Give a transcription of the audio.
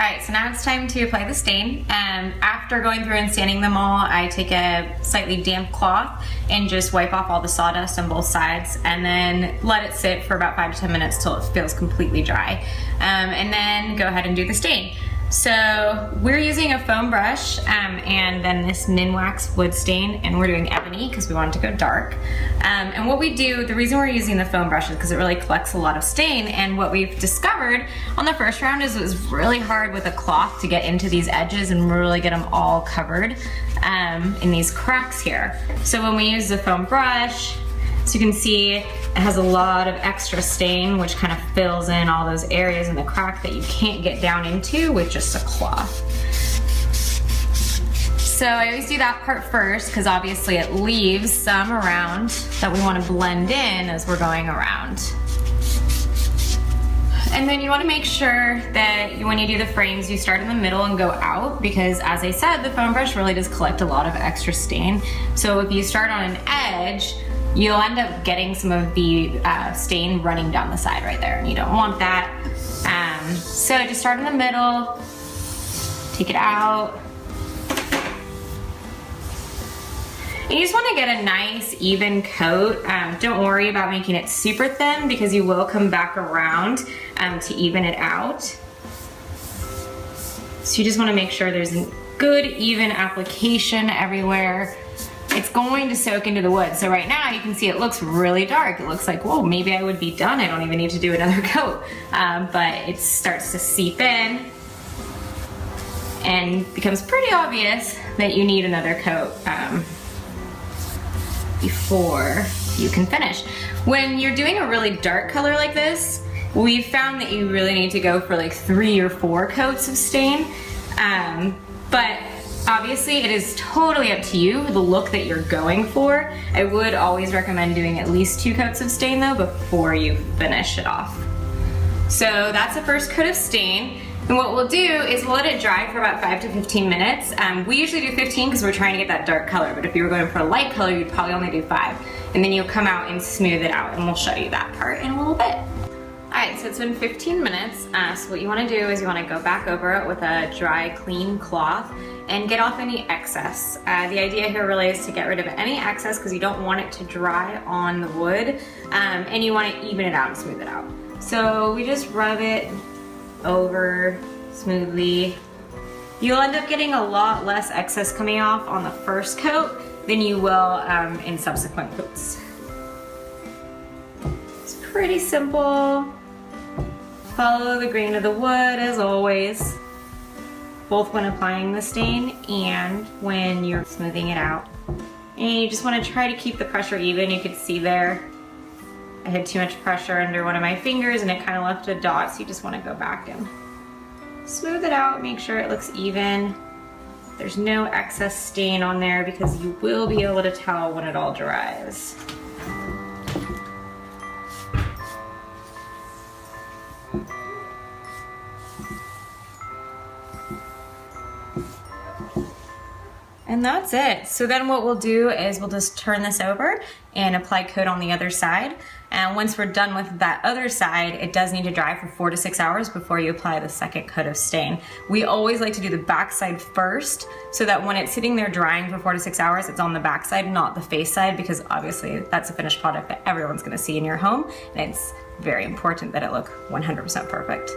Alright, so now it's time to apply the stain. After going through and sanding them all, I take a slightly damp cloth and just wipe off all the sawdust on both sides and then let it sit for about 5 to 10 minutes till it feels completely dry. And then go ahead and do the stain. So we're using a foam brush and then this Minwax wood stain, and we're doing ebony because we want it to go dark. And what we do, the reason we're using the foam brush is because it really collects a lot of stain, and what we've discovered on the first round is it was really hard with a cloth to get into these edges and really get them all covered in these cracks here. So when we use the foam brush, so you can see it has a lot of extra stain, which kind of fills in all those areas in the crack that you can't get down into with just a cloth. So I always do that part first because obviously it leaves some around that we want to blend in as we're going around. And then you want to make sure that when you do the frames, you start in the middle and go out, because as I said, the foam brush really does collect a lot of extra stain. So if you start on an edge, you'll end up getting some of the stain running down the side right there, and you don't want that. So just start in the middle, take it out. And you just want to get a nice even coat. Don't worry about making it super thin because you will come back around to even it out. So you just want to make sure there's a good even application everywhere. It's going to soak into the wood. So right now you can see it looks really dark. It looks like, whoa, maybe I would be done. I don't even need to do another coat. But it starts to seep in and becomes pretty obvious that you need another coat before you can finish. When you're doing a really dark color like this, we've found that you really need to go for like 3 or 4 coats of stain. But obviously, it is totally up to you, the look that you're going for. I would always recommend doing at least 2 coats of stain though before you finish it off. So that's the first coat of stain. And what we'll do is we'll let it dry for about 5 to 15 minutes. We usually do 15 because we're trying to get that dark color, but if you were going for a light color, you'd probably only do 5. And then you'll come out and smooth it out, and we'll show you that part in a little bit. Alright, so it's been 15 minutes, so what you want to do is you want to go back over it with a dry, clean cloth and get off any excess. The idea here really is to get rid of any excess because you don't want it to dry on the wood, and you want to even it out and smooth it out. So we just rub it over smoothly. You'll end up getting a lot less excess coming off on the first coat than you will in subsequent coats. It's pretty simple. Follow the grain of the wood as always, both when applying the stain and when you're smoothing it out. And you just want to try to keep the pressure even. You could see there I had too much pressure under one of my fingers and it kind of left a dot, so you just want to go back and smooth it out, make sure it looks even. There's no excess stain on there because you will be able to tell when it all dries. And that's it. So then what we'll do is we'll just turn this over and apply coat on the other side. And once we're done with that other side, it does need to dry for 4 to 6 hours before you apply the second coat of stain. We always like to do the back side first so that when it's sitting there drying for 4 to 6 hours, it's on the back side, not the face side, because obviously that's a finished product that everyone's gonna see in your home, and it's very important that it look 100% perfect.